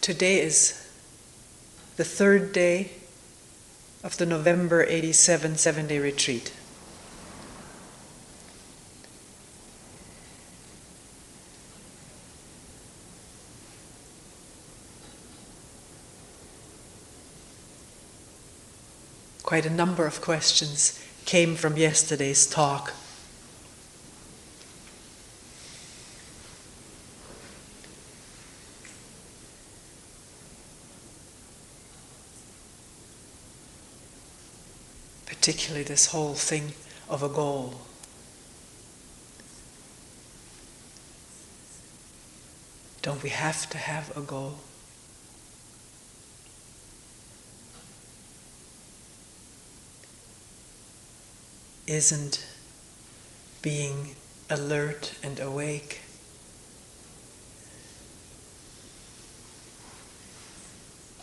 Today is the third day of the November 87 7-day retreat. Quite a number of questions came from yesterday's talk. Particularly this whole thing of a goal. Don't we have to have a goal? Isn't being alert and awake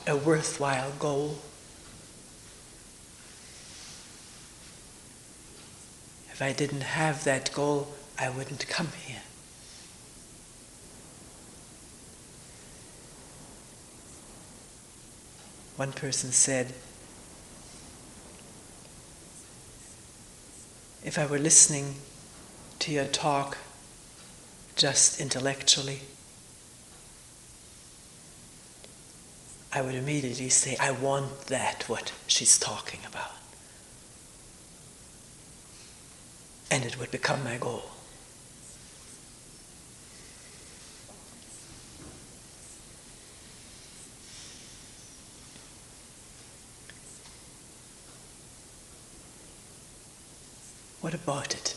a worthwhile goal? If I didn't have that goal, I wouldn't come here. One person said, if I were listening to your talk just intellectually, I would immediately say, I want that, what she's talking about. And it would become my goal. What about it?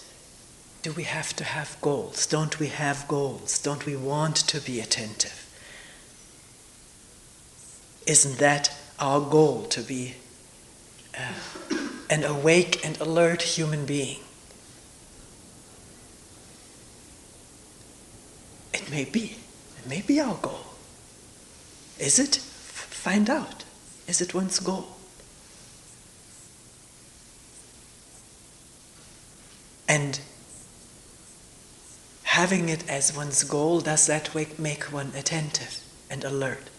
Do we have to have goals? Don't we have goals? Don't we want to be attentive? Isn't that our goal, to be an awake and alert human being? It may be our goal. Is it? Find out. Is it one's goal? And having it as one's goal, does that make one attentive and alert?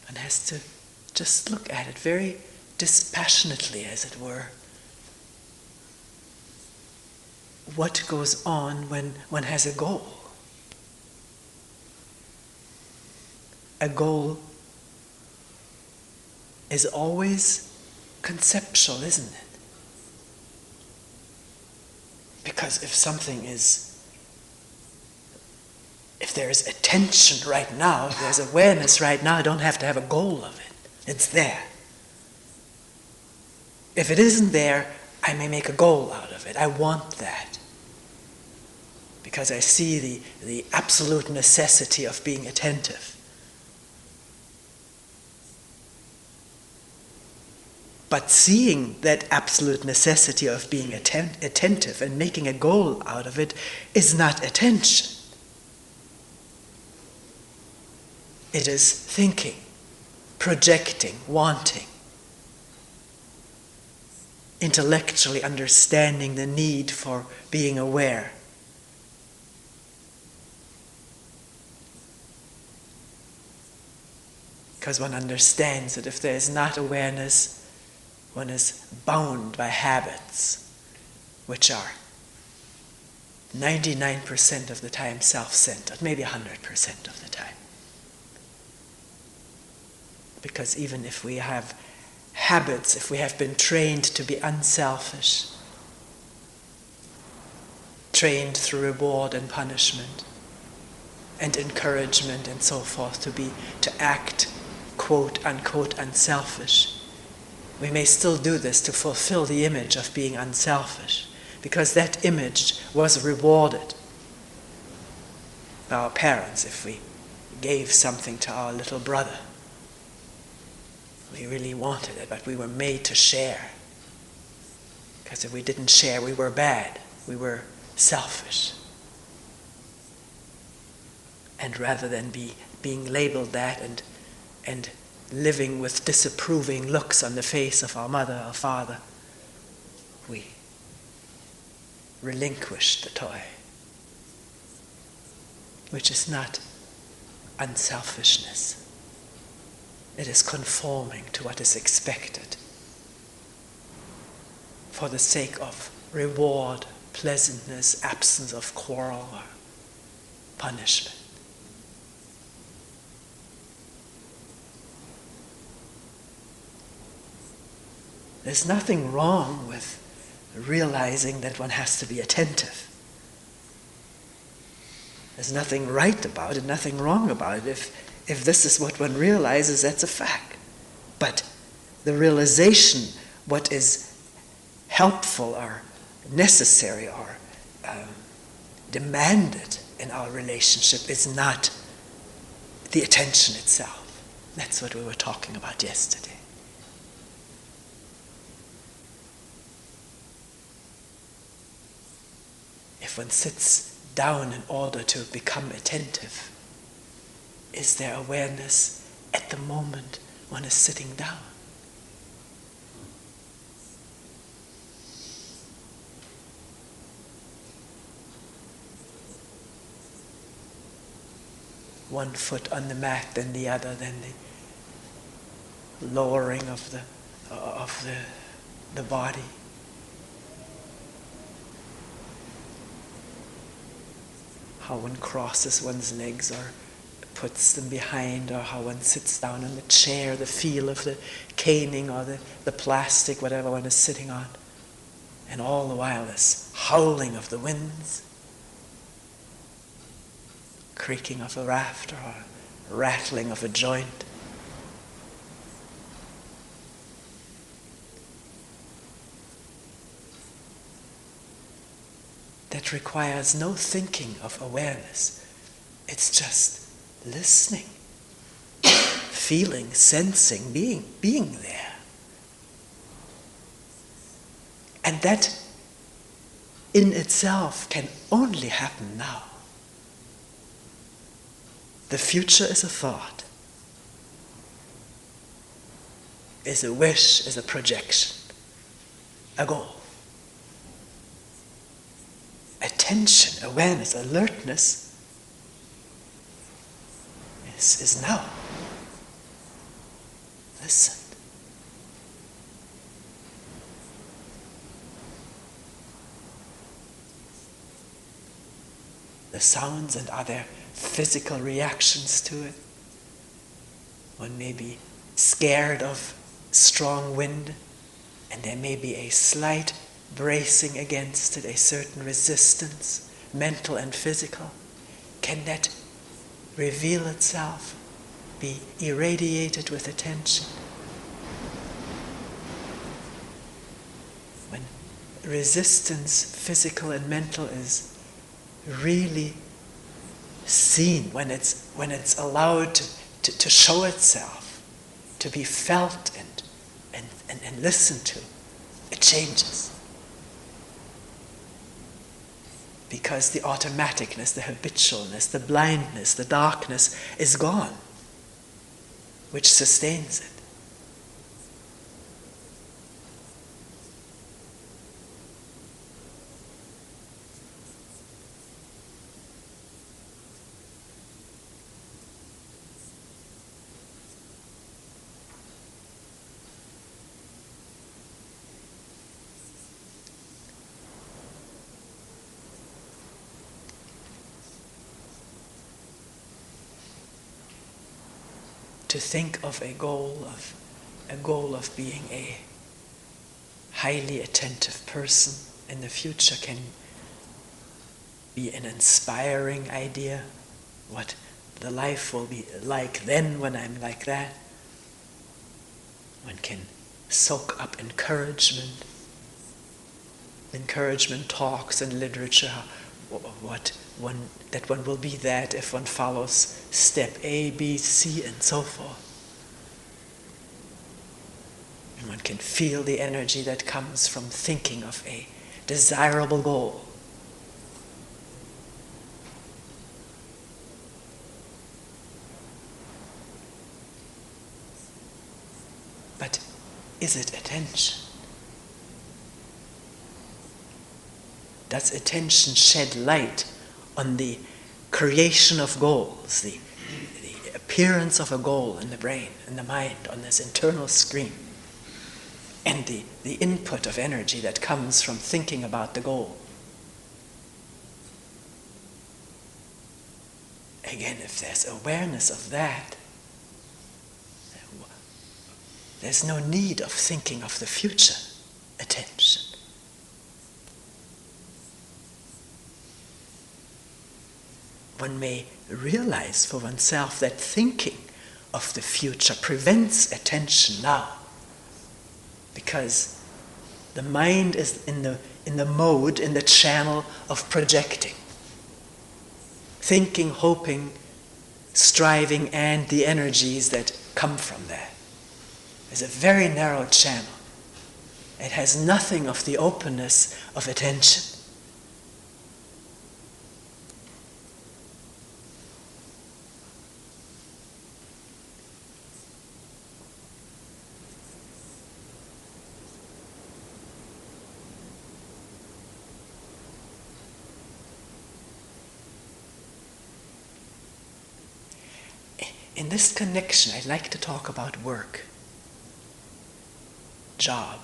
One has to just look at it very dispassionately, as it were. What goes on when one has a goal? A goal is always conceptual, isn't it? Because if there is attention right now, if there's awareness right now, I don't have to have a goal of it. It's there. If it isn't there, I may make a goal out of it. I want that. Because I see the absolute necessity of being attentive. But seeing that absolute necessity of being attentive and making a goal out of it is not attention. It is thinking, projecting, wanting, intellectually understanding the need for being aware. Because one understands that if there is not awareness, one is bound by habits, which are 99% of the time self-centered, maybe 100% of the time. Because even if we have habits, if we have been trained to be unselfish, trained through reward and punishment, and encouragement and so forth to act, quote unquote, unselfish, we may still do this to fulfill the image of being unselfish, because that image was rewarded by our parents. If we gave something to our little brother, we really wanted it, but we were made to share. Because if we didn't share, we were bad. We were selfish. And rather than being labeled that and living with disapproving looks on the face of our mother or father, we relinquish the toy, which is not unselfishness. It is conforming to what is expected for the sake of reward, pleasantness, absence of quarrel or punishment. There's nothing wrong with realizing that one has to be attentive. There's nothing right about it, nothing wrong about it. If this is what one realizes, that's a fact. But the realization, what is helpful or necessary or demanded in our relationship is not the attention itself. That's what we were talking about yesterday. If one sits down in order to become attentive, is there awareness at the moment one is sitting down? One foot on the mat, then the other, then the lowering of the body. How one crosses one's legs or puts them behind, or how one sits down on the chair, the feel of the caning or the plastic, whatever one is sitting on. And all the while this howling of the winds, creaking of a rafter or rattling of a joint. That requires no thinking of awareness. It's just listening, feeling, sensing, being there. And that in itself can only happen now. The future is a thought, is a wish, is a projection, a goal. Attention, awareness, alertness is now. Listen. The sounds and other physical reactions to it. One may be scared of strong wind, and there may be a slight bracing against it, a certain resistance, mental and physical. Can that reveal itself, be irradiated with attention? When resistance, physical and mental, is really seen, when it's allowed to show itself, to be felt and listened to, it changes. Because the automaticness, the habitualness, the blindness, the darkness is gone, which sustains it. To think of a goal of being a highly attentive person in the future can be an inspiring idea. What the life will be like then when I'm like that. One can soak up encouragement talks and literature, that one will be that if one follows step A, B, C, and so forth. And one can feel the energy that comes from thinking of a desirable goal. But is it attention? does attention shed light on the creation of goals, the appearance of a goal in the brain, in the mind, on this internal screen, and the input of energy that comes from thinking about the goal. Again, if there's awareness of that, there's no need of thinking of the future attention. One may realize for oneself that thinking of the future prevents attention now, because the mind is in the mode, in the channel of projecting. Thinking, hoping, striving, and the energies that come from that. It's a very narrow channel. It has nothing of the openness of attention. In this connection, I'd like to talk about work, job,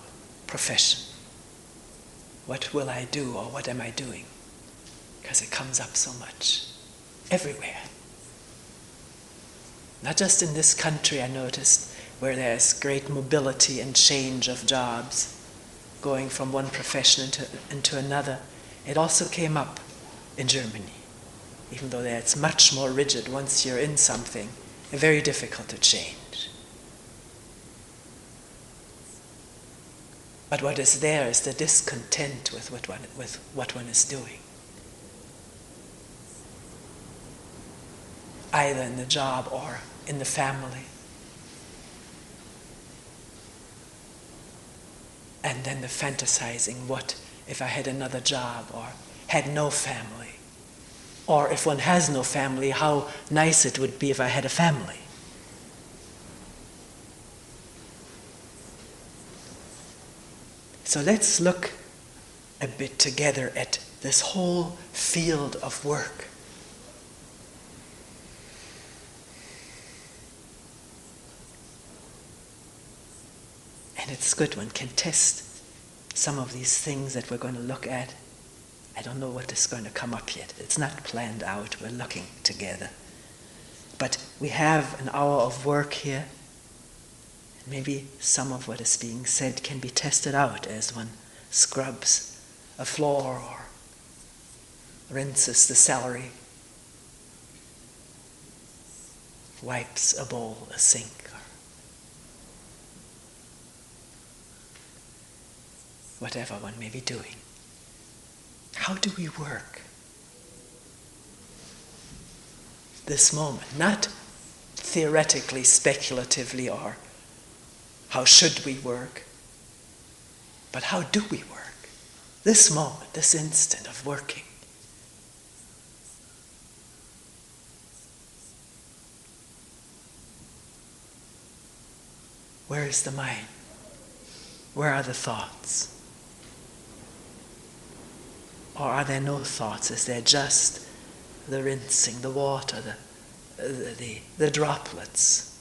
profession. What will I do, or what am I doing? Because it comes up so much, everywhere. Not just in this country, I noticed, where there's great mobility and change of jobs, going from one profession into another. It also came up in Germany, even though there it's much more rigid. Once you're in something, very difficult to change. But what is there is the discontent with what one is doing. Either in the job or in the family. And then the fantasizing, what if I had another job or had no family? Or if one has no family, how nice it would be if I had a family. So let's look a bit together at this whole field of work. And it's good, one can test some of these things that we're going to look at. I don't know what is going to come up yet. It's not planned out. We're looking together. But we have an hour of work here. Maybe some of what is being said can be tested out as one scrubs a floor or rinses the celery, wipes a bowl, a sink, or whatever one may be doing. How do we work? This moment, not theoretically, speculatively, or how should we work, but how do we work? This moment, this instant of working. Where is the mind? Where are the thoughts? Or are there no thoughts? Is there just the rinsing, the water, the droplets,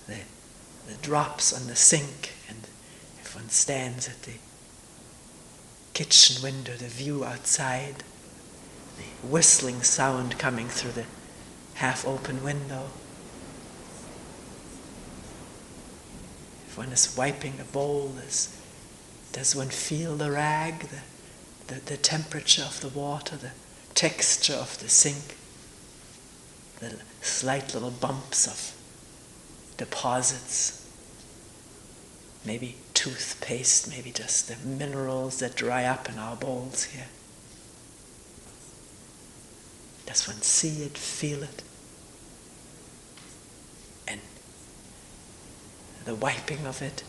the drops on the sink, and if one stands at the kitchen window, the view outside, the whistling sound coming through the half-open window. If one is wiping a bowl, does one feel the rag, the temperature of the water, the texture of the sink, the slight little bumps of deposits, maybe toothpaste, maybe just the minerals that dry up in our bowls here? Does one see it, feel it? And the wiping of it?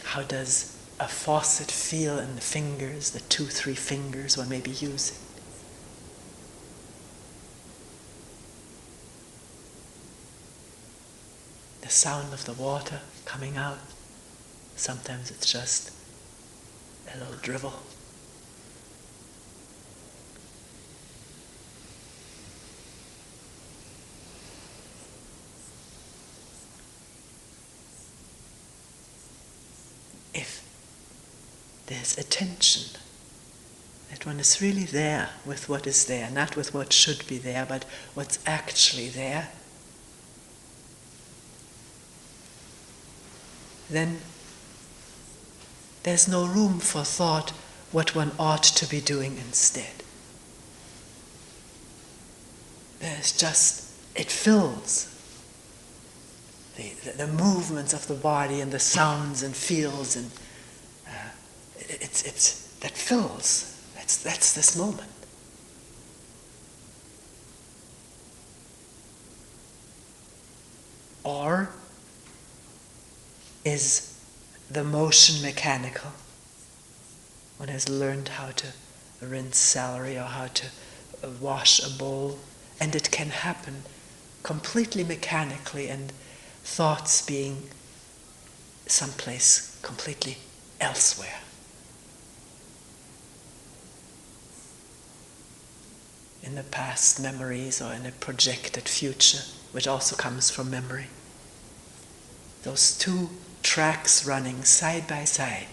How does a faucet feel in the fingers, the 2-3 fingers one may be using? The sound of the water coming out, Sometimes it's just a little drivel. If there's attention, that one is really there with what is there, not with what should be there, but what's actually there, then there's no room for thought what one ought to be doing instead. There's just, it fills the movements of the body and the sounds and feels, and it's that fills. That's this moment. Or is the motion mechanical? One has learned how to rinse celery or how to wash a bowl, and it can happen completely mechanically, and thoughts being someplace completely elsewhere. In the past memories or in a projected future, which also comes from memory. Those two tracks running side by side.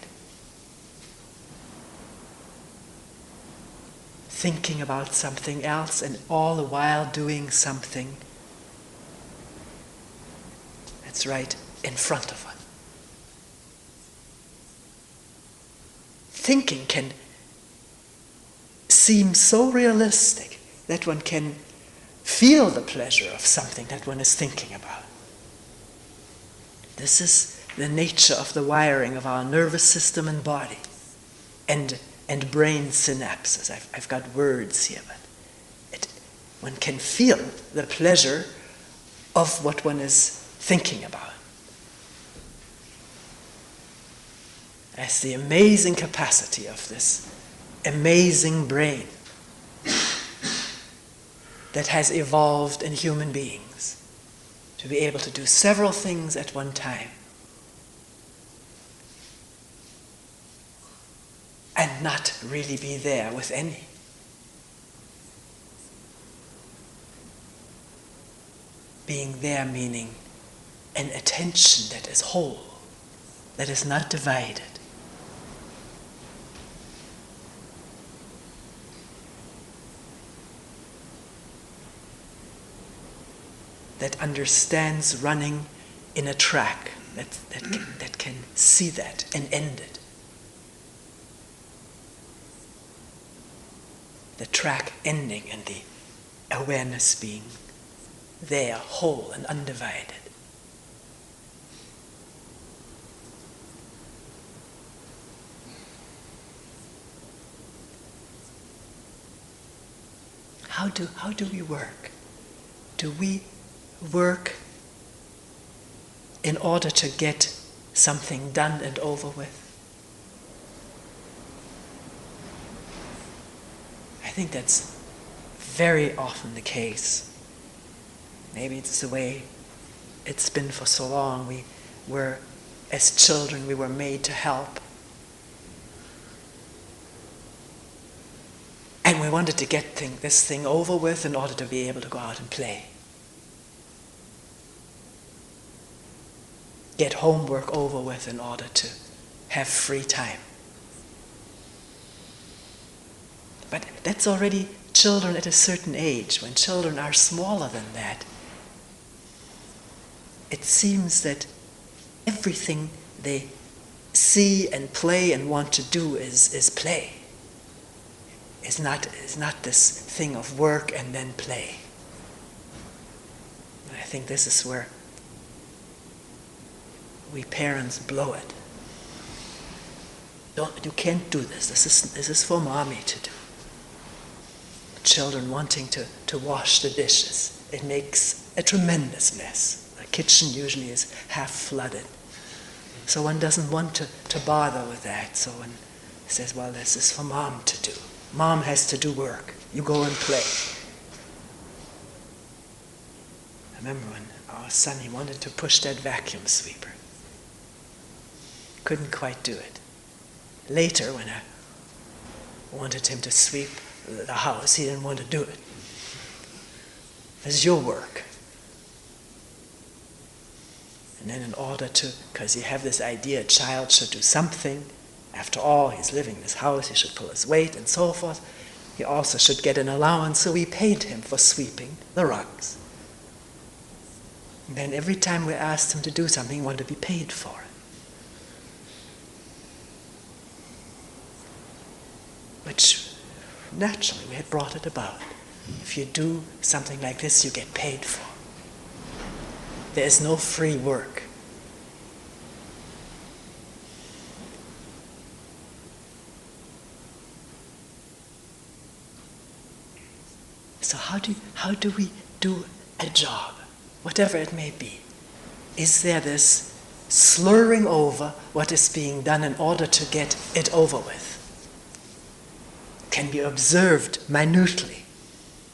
Thinking about something else and all the while doing something that's right in front of one. Thinking can seem so realistic that one can feel the pleasure of something that one is thinking about. This is the nature of the wiring of our nervous system and body and brain synapses. I've got words here, but one can feel the pleasure of what one is thinking about. That's the amazing capacity of this amazing brain that has evolved in human beings to be able to do several things at one time and not really be there with any. Being there meaning an attention that is whole, that is not divided. That understands running in a track, that can see that and end it. The track ending and the awareness being there, whole and undivided. How do we work? Do we work in order to get something done and over with? I think that's very often the case. Maybe it's the way it's been for so long. We were, as children, we were made to help. And we wanted to get this thing over with in order to be able to go out and play. Get homework over with in order to have free time. But that's already children at a certain age. When children are smaller than that, it seems that everything they see and play and want to do is play. It's not this thing of work and then play. And I think this is where we parents blow it. You can't do this. This is for mommy to do. Children wanting to wash the dishes. It makes a tremendous mess. The kitchen usually is half flooded. So one doesn't want to bother with that. So one says, well, this is for mom to do. Mom has to do work. You go and play. I remember when our son, he wanted to push that vacuum sweeper. couldn't quite do it. Later, when I wanted him to sweep the house, he didn't want to do it. It's your work. And then in order to, because you have this idea a child should do something, after all, he's living in this house, he should pull his weight and so forth, he also should get an allowance, so we paid him for sweeping the rugs. And then every time we asked him to do something, he wanted to be paid for it. Which, naturally, we had brought it about. If you do something like this, you get paid for. There is no free work. So how do we do a job, whatever it may be? Is there this slurring over what is being done in order to get it over with? Can be observed minutely.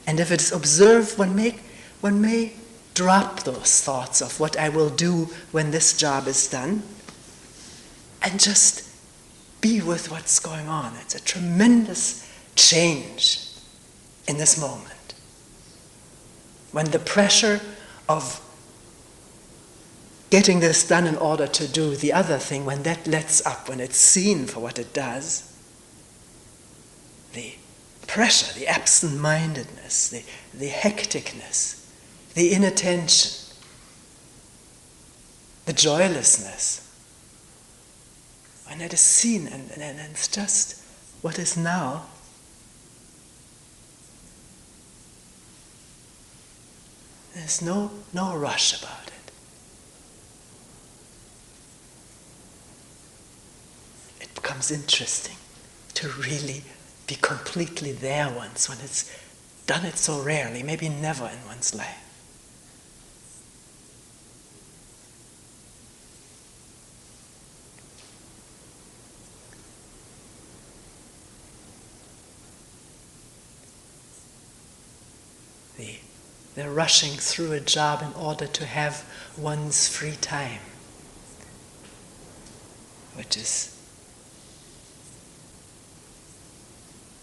And if it is observed, one may drop those thoughts of what I will do when this job is done and just be with what's going on. It's a tremendous change in this moment. When the pressure of getting this done in order to do the other thing, when that lets up, when it's seen for what it does, the pressure, the absent-mindedness, the hecticness, the inattention, the joylessness, when it is seen and it's just what is now, there's no rush about it. It becomes interesting to really be completely there once, when it's done it so rarely, maybe never in one's life. They're rushing through a job in order to have one's free time, which is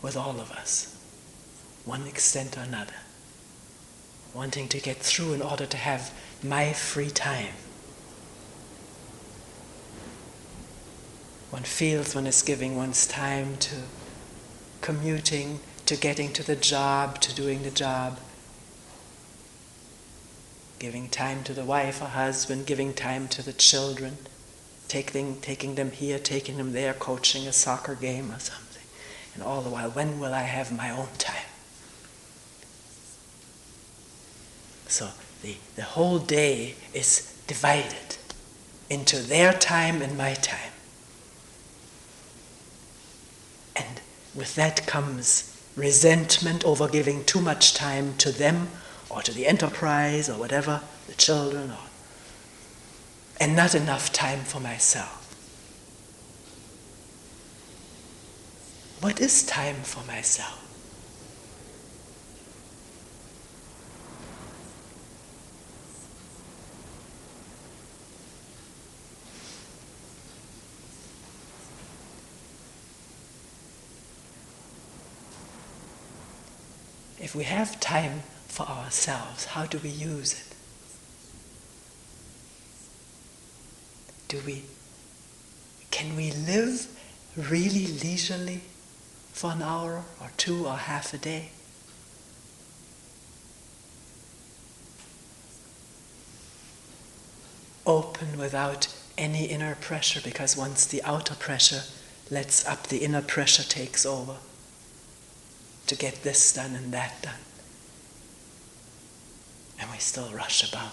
with all of us, one extent or another, wanting to get through in order to have my free time. One feels one is giving one's time to commuting, to getting to the job, to doing the job, giving time to the wife or husband, giving time to the children, taking them here, taking them there, coaching a soccer game or something. And all the while, when will I have my own time? So the whole day is divided into their time and my time. And with that comes resentment over giving too much time to them or to the enterprise or whatever, the children, and not enough time for myself. What is time for myself? If we have time for ourselves, how do we use it? Can we live really leisurely for an hour or two or half a day? Open without any inner pressure, because once the outer pressure lets up, the inner pressure takes over to get this done and that done. And we still rush about.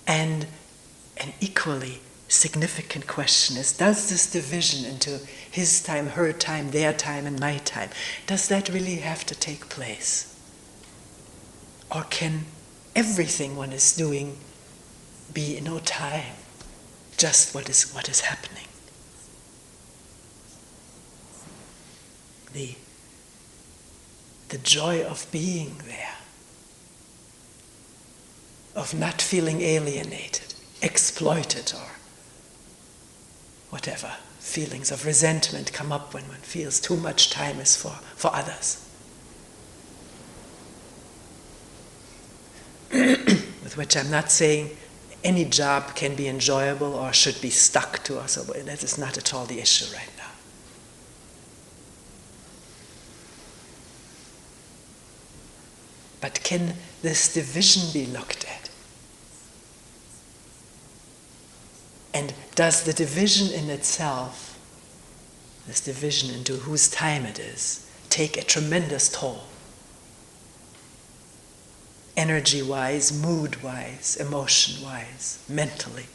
And an equally significant question is, does this division into his time, her time, their time, and my time, does that really have to take place? Or can everything one is doing be in no time, just what is happening? The joy of being there, of not feeling alienated, exploited, or whatever feelings of resentment come up when one feels too much time is for others. With which I'm not saying any job can be enjoyable or should be stuck to us. That is not at all the issue right now. But can this division be looked at? And does the division in itself, this division into whose time it is, take a tremendous toll? Energy-wise, mood-wise, emotion-wise, mentally.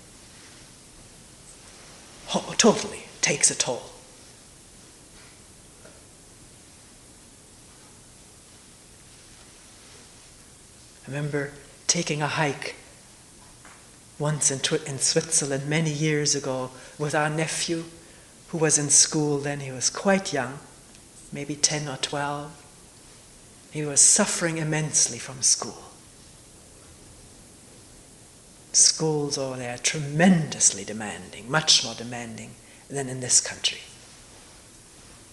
Totally takes a toll. I remember taking a hike once in Switzerland many years ago with our nephew, who was in school then. He was quite young, maybe 10 or 12. He was suffering immensely from school. Schools over there are tremendously demanding, much more demanding than in this country.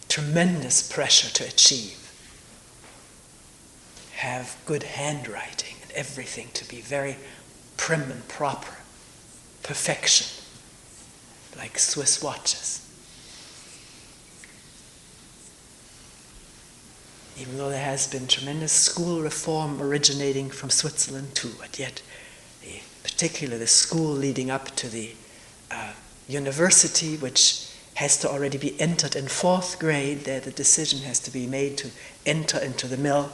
Tremendous pressure to achieve. Have good handwriting and everything to be very prim and proper. Perfection, like Swiss watches. Even though there has been tremendous school reform originating from Switzerland too, but yet particularly the school leading up to the university, which has to already be entered in 4th grade, there the decision has to be made to enter into the mill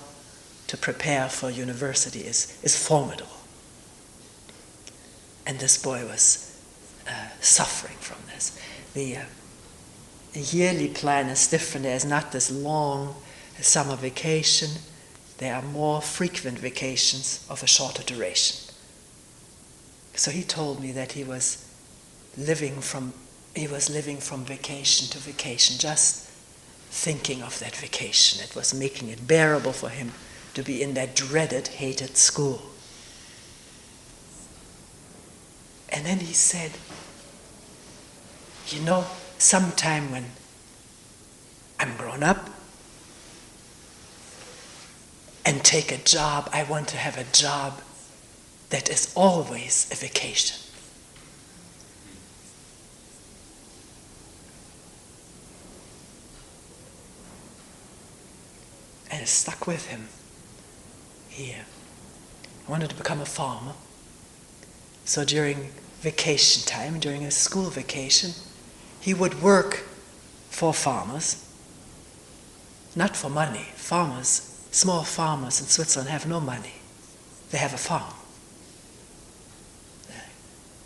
to prepare for university is formidable. And this boy was suffering from this. The yearly plan is different. There's not this long summer vacation. There are more frequent vacations of a shorter duration. So he told me that he was living from vacation to vacation, just thinking of that vacation. It was making it bearable for him to be in that dreaded, hated school. And then he said, you know, sometime when I'm grown up and take a job, I want to have a job that is always a vacation. And it stuck with him. He wanted to become a farmer. So during vacation time, during his school vacation, he would work for farmers, not for money. Farmers, small farmers in Switzerland have no money. They have a farm.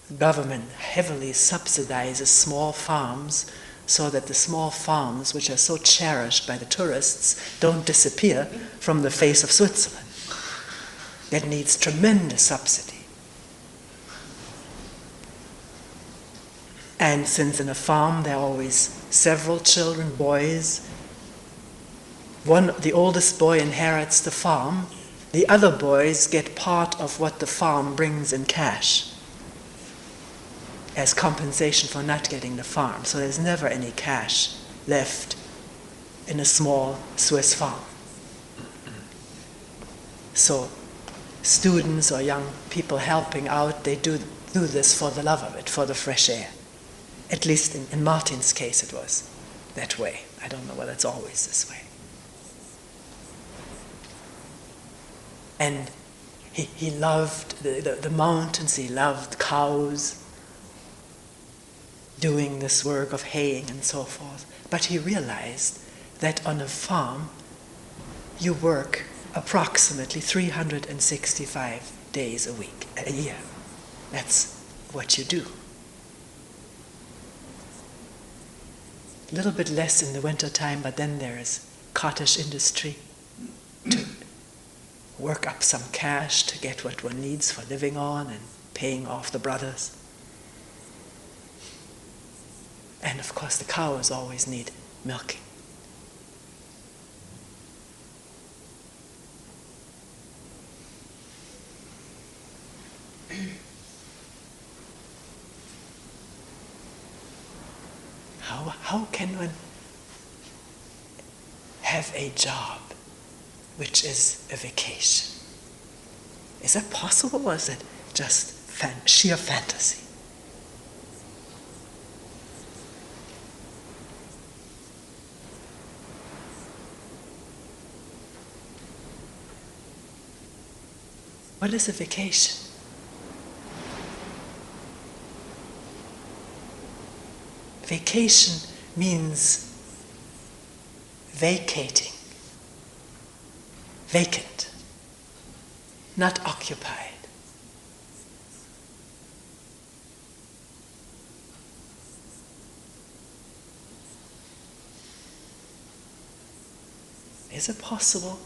The government heavily subsidizes small farms so that the small farms, which are so cherished by the tourists, don't disappear from the face of Switzerland. That needs tremendous subsidy. And since in a farm there are always several children, boys, the oldest boy inherits the farm, the other boys get part of what the farm brings in cash as compensation for not getting the farm. So there's never any cash left in a small Swiss farm. So students or young people helping out, they do this for the love of it, for the fresh air. At least in Martin's case it was that way. I don't know whether it's always this way. And he loved the mountains, he loved cows, doing this work of haying and so forth. But he realized that on a farm you work approximately 365 days a year. That's what you do. A little bit less in the winter time, but then there is cottage industry to work up some cash to get what one needs for living on and paying off the brothers. And of course the cows always need milking. how can one have a job which is a vacation? Is that possible, or is it just sheer fantasy? What is a vacation? Vacation means vacating, vacant, not occupied. Is it possible?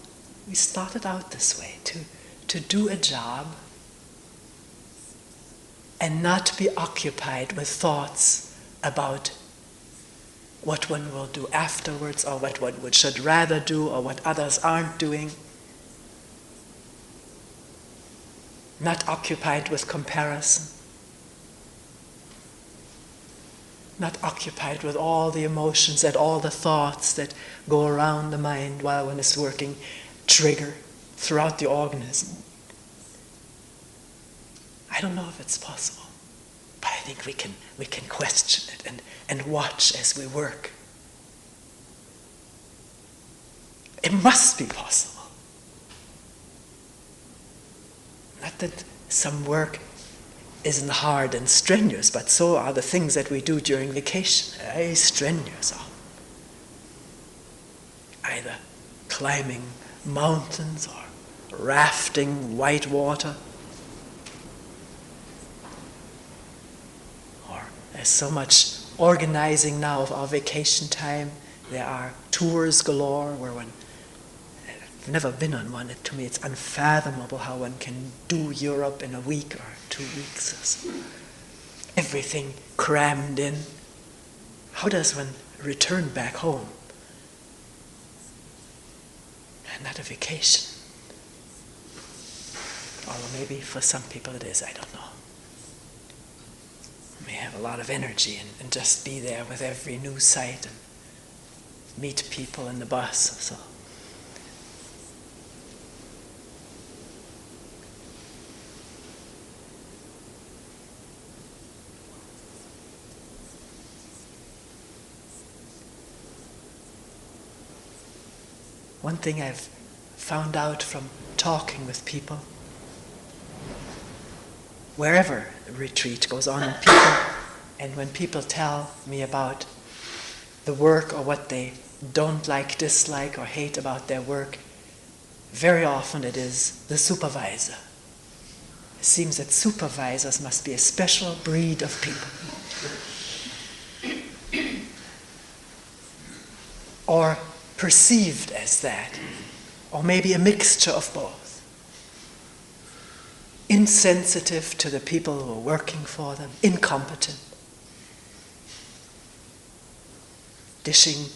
We started out this way, to do a job and not be occupied with thoughts about what one will do afterwards, or what one should rather do, or what others aren't doing. Not occupied with comparison. Not occupied with all the emotions and all the thoughts that go around the mind while one is working, trigger throughout the organism. I don't know if it's possible, but I think we can question it and watch as we work. It must be possible. Not that some work isn't hard and strenuous, but so are the things that we do during vacation. Very strenuous. Either climbing mountains or rafting white water. Or there's so much organizing now of our vacation time. There are tours galore where I've never been on one. To me it's unfathomable how one can do Europe in a week or 2 weeks or so. Everything crammed in. How does one return back home? And not a vacation. Or maybe for some people it is, I don't know. You may have a lot of energy and just be there with every new sight and meet people in the bus or so. One thing I've found out from talking with people, wherever a retreat goes on, and when people tell me about the work or what they don't like, dislike, or hate about their work, very often it is the supervisor. It seems that supervisors must be a special breed of people. Or perceived as that, or maybe a mixture of both. Insensitive to the people who are working for them, incompetent, dishing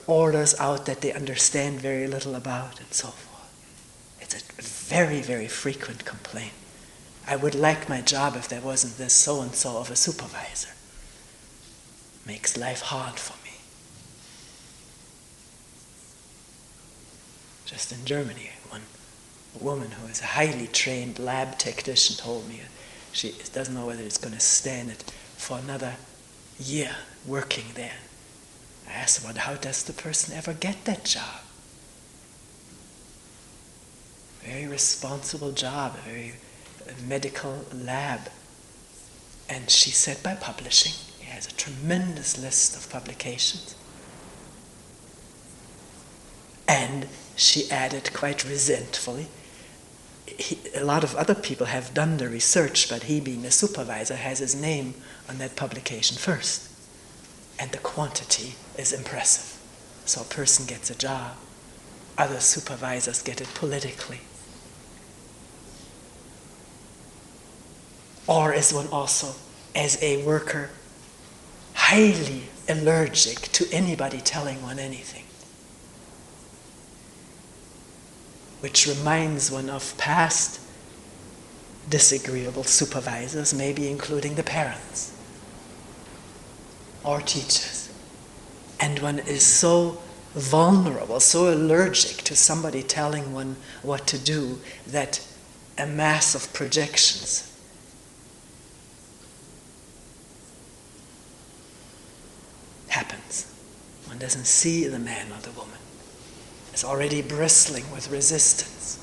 orders out that they understand very little about, and so forth. It's a very, very frequent complaint. I would like my job if there wasn't this so-and-so of a supervisor. Makes life hard for me. Just in Germany, one woman who is a highly trained lab technician told me she doesn't know whether it's going to stand it for another year working there. I asked her, how does the person ever get that job? Very responsible job, a very medical lab. And she said by publishing. He has a tremendous list of publications. And she added quite resentfully, a lot of other people have done the research, but he, being a supervisor, has his name on that publication first. And the quantity is impressive. So a person gets a job. Other supervisors get it politically. Or is one also, as a worker, highly allergic to anybody telling one anything? Which reminds one of past disagreeable supervisors, maybe including the parents or teachers. And one is so vulnerable, so allergic to somebody telling one what to do, that a mass of projections happens. One doesn't see the man or the woman. It's already bristling with resistance.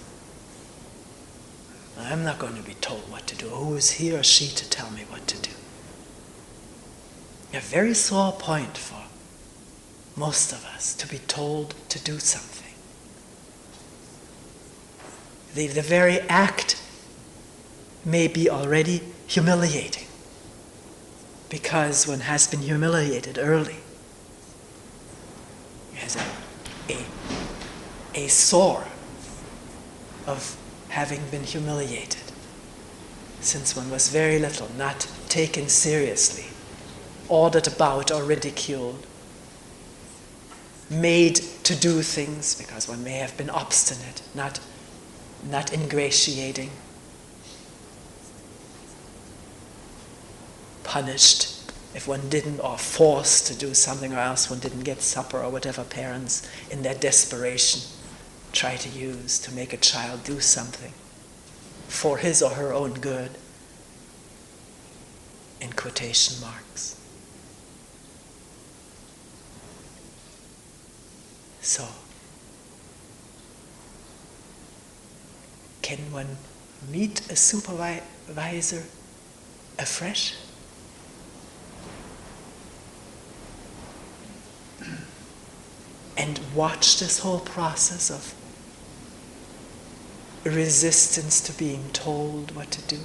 I'm not going to be told what to do. Who is he or she to tell me what to do? A very sore point for most of us, to be told to do something. The very act may be already humiliating, because one has been humiliated early. It has a sore of having been humiliated since one was very little, not taken seriously, ordered about or ridiculed, made to do things because one may have been obstinate, not ingratiating, punished if one didn't, or forced to do something, or else one didn't get supper, or whatever parents in their desperation try to use to make a child do something for his or her own good, in quotation marks. So, can one meet a supervisor afresh? And watch this whole process of resistance to being told what to do?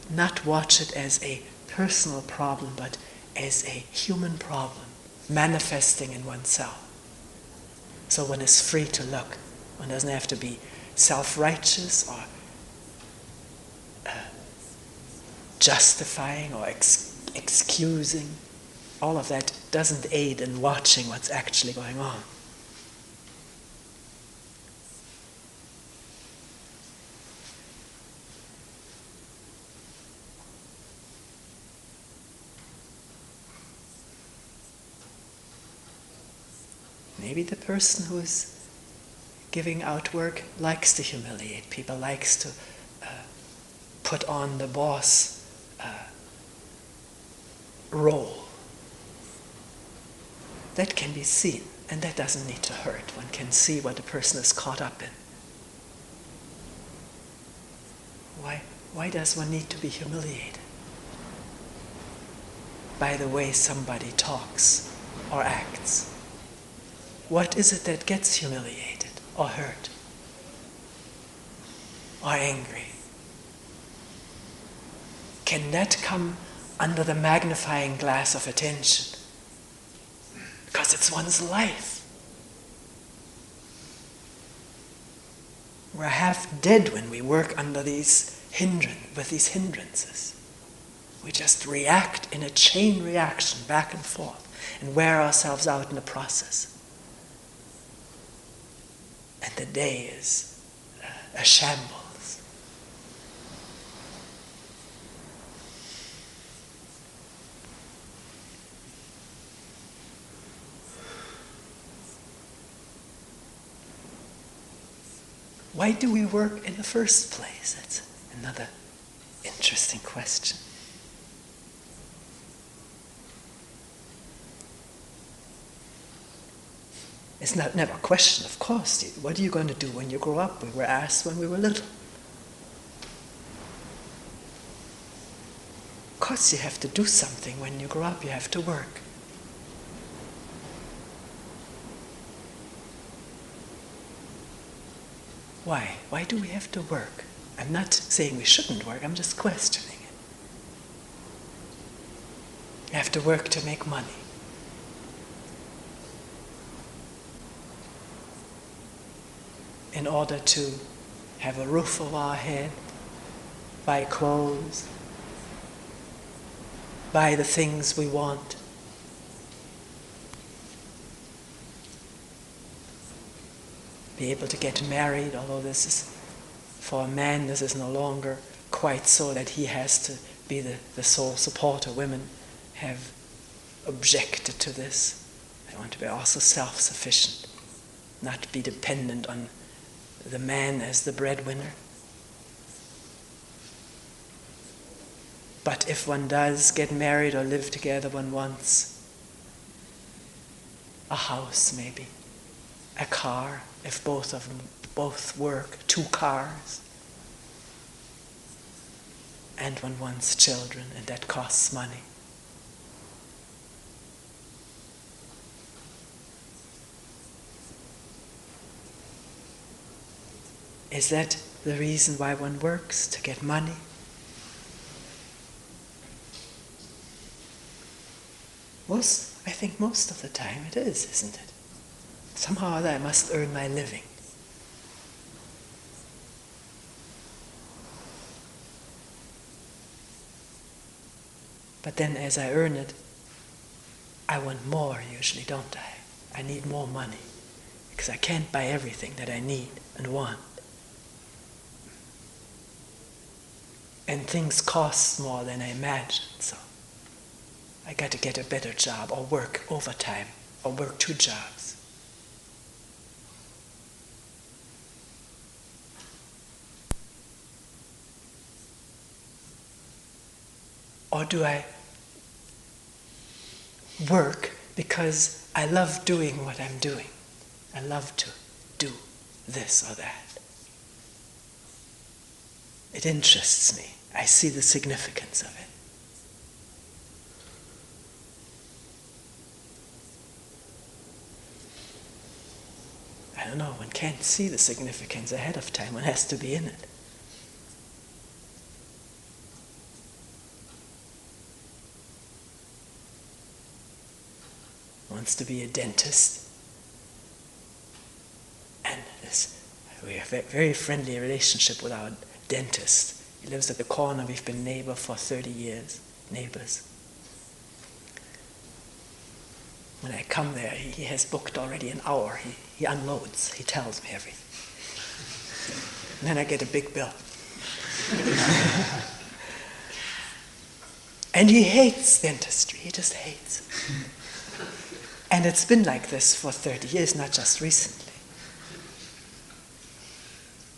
Not watch it as a personal problem, but as a human problem manifesting in oneself. So one is free to look. One doesn't have to be self-righteous or justifying or excusing. All of that doesn't aid in watching what's actually going on. Maybe the person who is giving out work likes to humiliate people, likes to put on the boss role. That can be seen, and that doesn't need to hurt. One can see what the person is caught up in. Why does one need to be humiliated by the way somebody talks or acts? What is it that gets humiliated or hurt or angry? Can that come under the magnifying glass of attention? Because it's one's life. We're half dead when we work under these hindrances. We just react in a chain reaction back and forth and wear ourselves out in the process. And the day is a shambles. Why do we work in the first place? That's another interesting question. It's never a question, of course. What are you going to do when you grow up? We were asked when we were little. Of course you have to do something when you grow up. You have to work. Why? Why do we have to work? I'm not saying we shouldn't work. I'm just questioning it. You have to work to make money. In order to have a roof over our head, buy clothes, buy the things we want. Be able to get married, although this is, for a man, this is no longer quite so that he has to be the sole supporter. Women have objected to this. I want to be also self-sufficient, not be dependent on the man as the breadwinner. But if one does get married or live together, one wants a house maybe, a car, if both of them both work, 2 cars. And one wants children, and that costs money. Is that the reason why one works? To get money? I think most of the time it is, isn't it? Somehow or other I must earn my living. But then as I earn it, I want more usually, don't I? I need more money, because I can't buy everything that I need and want. And things cost more than I imagined, so I got to get a better job or work overtime or work 2 jobs. Or do I work because I love doing what I'm doing? I love to do this or that. It interests me. I see the significance of it. I don't know, one can't see the significance ahead of time. One has to be in it. Wants to be a dentist. And we have a very friendly relationship with our dentist. He lives at the corner. We've been neighbors for 30 years. When I come there, he has booked already an hour. He unloads. He tells me everything. And then I get a big bill. And he hates dentistry. He just hates it. And it's been like this for 30 years, not just recently.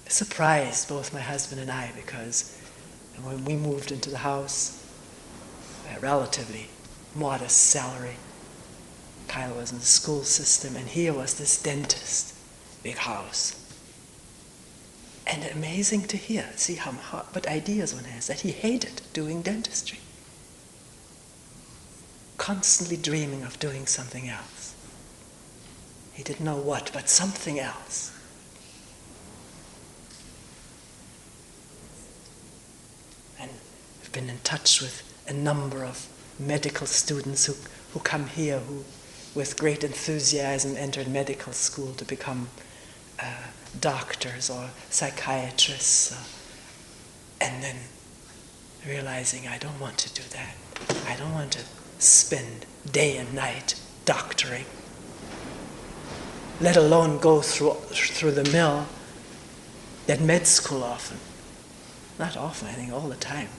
It surprised both my husband and I, because when we moved into the house, a relatively modest salary. Kyle was in the school system, and here was this dentist, big house. And amazing to see what ideas one has, that he hated doing dentistry. Constantly dreaming of doing something else. He didn't know what, but something else. And I've been in touch with a number of medical students who come here, who with great enthusiasm entered medical school to become doctors or psychiatrists, and then realizing I don't want to do that. I don't want to spend day and night doctoring, let alone go through the mill that med school often, not often, I think all the time,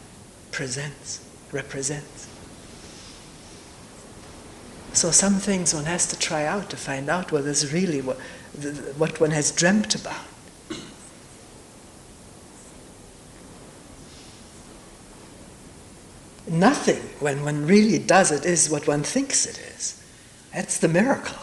represents. So some things one has to try out to find out whether it's really what one has dreamt about. Nothing, when one really does it, is what one thinks it is. That's the miracle.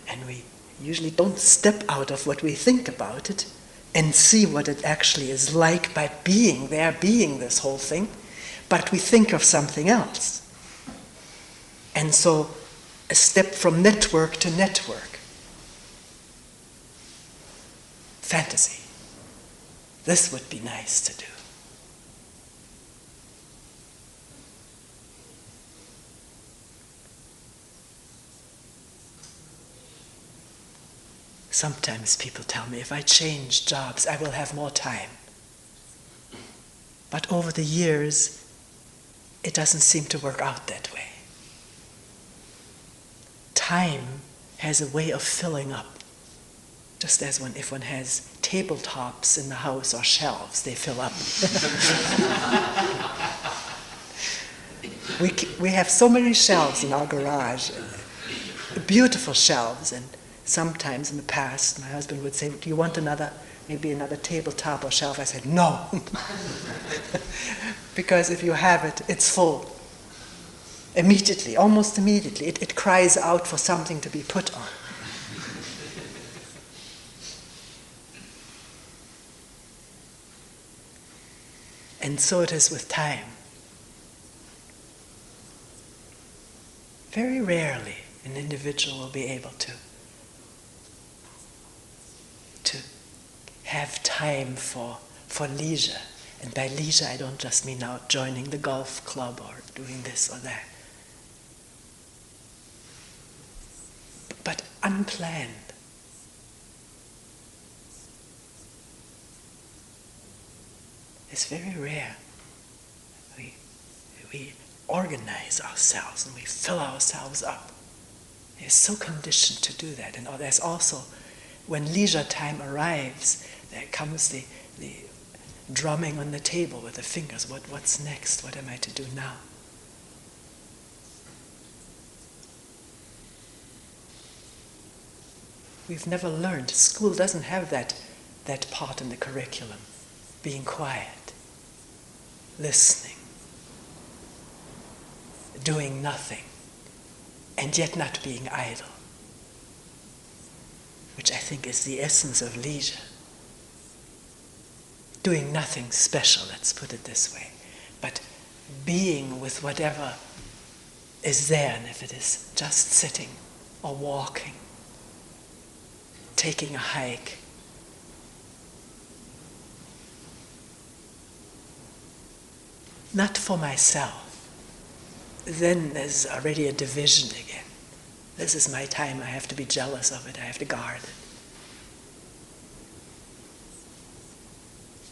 And we usually don't step out of what we think about it and see what it actually is like by being there, being this whole thing, but we think of something else. And so a step from network to network. Fantasy. This would be nice to do. Sometimes people tell me if I change jobs, I will have more time. But over the years, it doesn't seem to work out that way. Time has a way of filling up. Just as if one has tabletops in the house or shelves, they fill up. We have so many shelves in our garage, beautiful shelves, and sometimes in the past my husband would say, do you want maybe another tabletop or shelf? I said, no. Because if you have it, it's full. Immediately, almost immediately, it cries out for something to be put on. And so it is with time. Very rarely an individual will be able to have time for leisure. And by leisure, I don't just mean now joining the golf club or doing this or that. But unplanned. It's very rare. We organize ourselves and we fill ourselves up. We're so conditioned to do that. And there's also, when leisure time arrives, there comes the drumming on the table with the fingers. What's next? What am I to do now? We've never learned. School doesn't have that part in the curriculum. Being quiet, listening, doing nothing, and yet not being idle, which I think is the essence of leisure. Doing nothing special, let's put it this way, but being with whatever is there, and if it is just sitting or walking, taking a hike, not for myself. Then there's already a division again. This is my time, I have to be jealous of it, I have to guard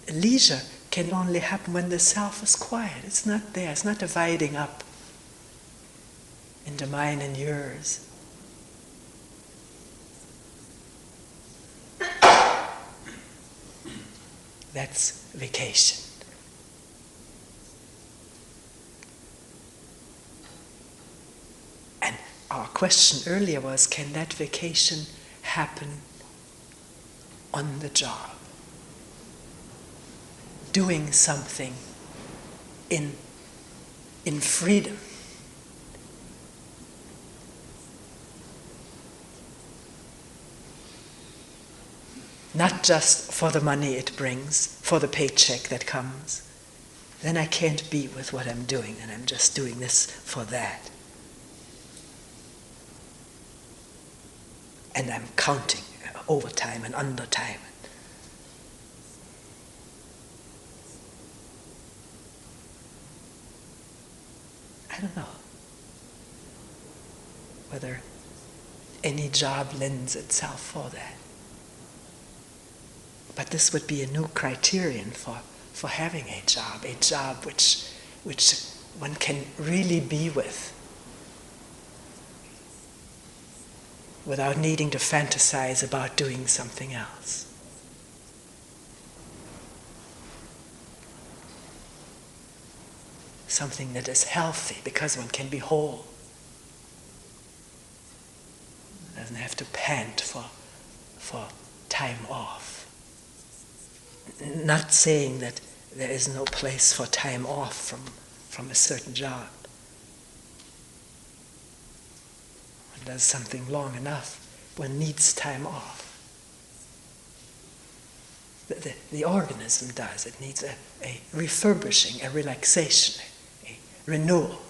it. Leisure can only happen when the self is quiet. It's not there, it's not dividing up into mine and yours. That's vacation. And our question earlier was, can that vacation happen on the job? Doing something in freedom. Not just for the money it brings, for the paycheck that comes. Then I can't be with what I'm doing, and I'm just doing this for that. And I'm counting overtime and undertime. I don't know whether any job lends itself for that. But this would be a new criterion for having a job which one can really be with without needing to fantasize about doing something else. Something that is healthy because one can be whole. Doesn't have to pant for time off. Not saying that there is no place for time off from a certain job. One does something long enough, one needs time off. The organism does. It needs a refurbishing, a relaxation, a renewal.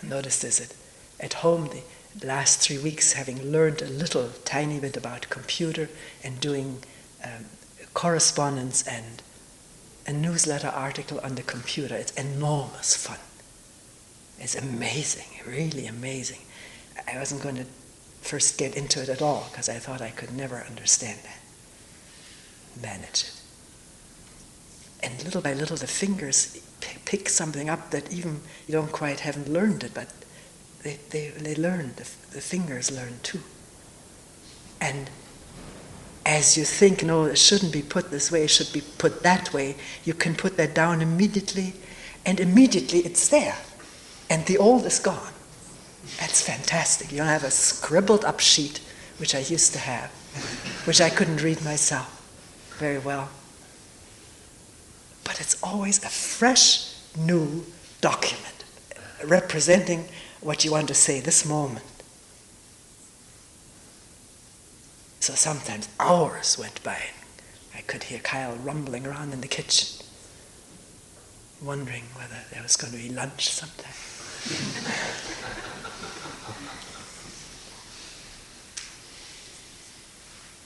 I noticed this at home the last 3 weeks, having learned a little tiny bit about computer and doing correspondence and a newsletter article on the computer. It's enormous fun. It's amazing, really amazing. I wasn't going to first get into it at all because I thought I could never understand that, manage it. And little by little the fingers pick something up that even you don't quite haven't learned it, but they learn, the fingers learn too. And as you think, no, it shouldn't be put this way, it should be put that way, you can put that down immediately, and immediately it's there. And the old is gone. That's fantastic. You don't have a scribbled up sheet, which I used to have, which I couldn't read myself very well. But it's always a fresh, new document representing what you want to say this moment. So sometimes hours went by. I could hear Kyle rumbling around in the kitchen, wondering whether there was going to be lunch sometime.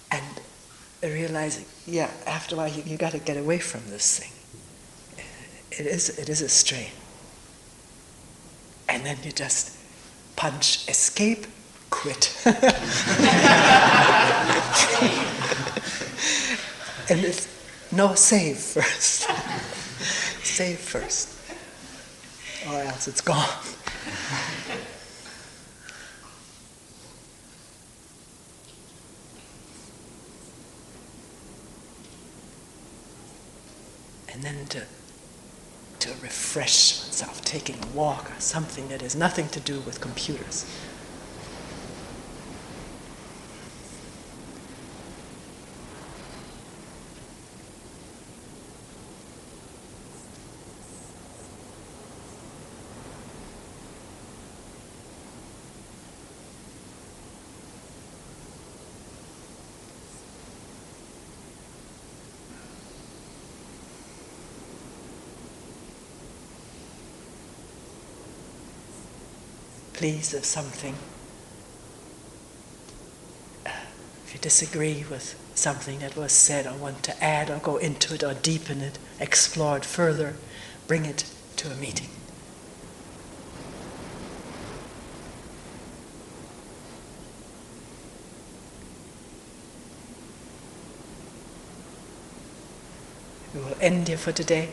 And realizing, yeah, after a while you got to get away from this thing. It is a strain. And then you just punch escape, quit. And it's no, save first. Save first. Or else it's gone. And then to refresh oneself, taking a walk or something that has nothing to do with computers. Please, if something, if you disagree with something that was said or want to add or go into it or deepen it, explore it further, bring it to a meeting. We will end here for today.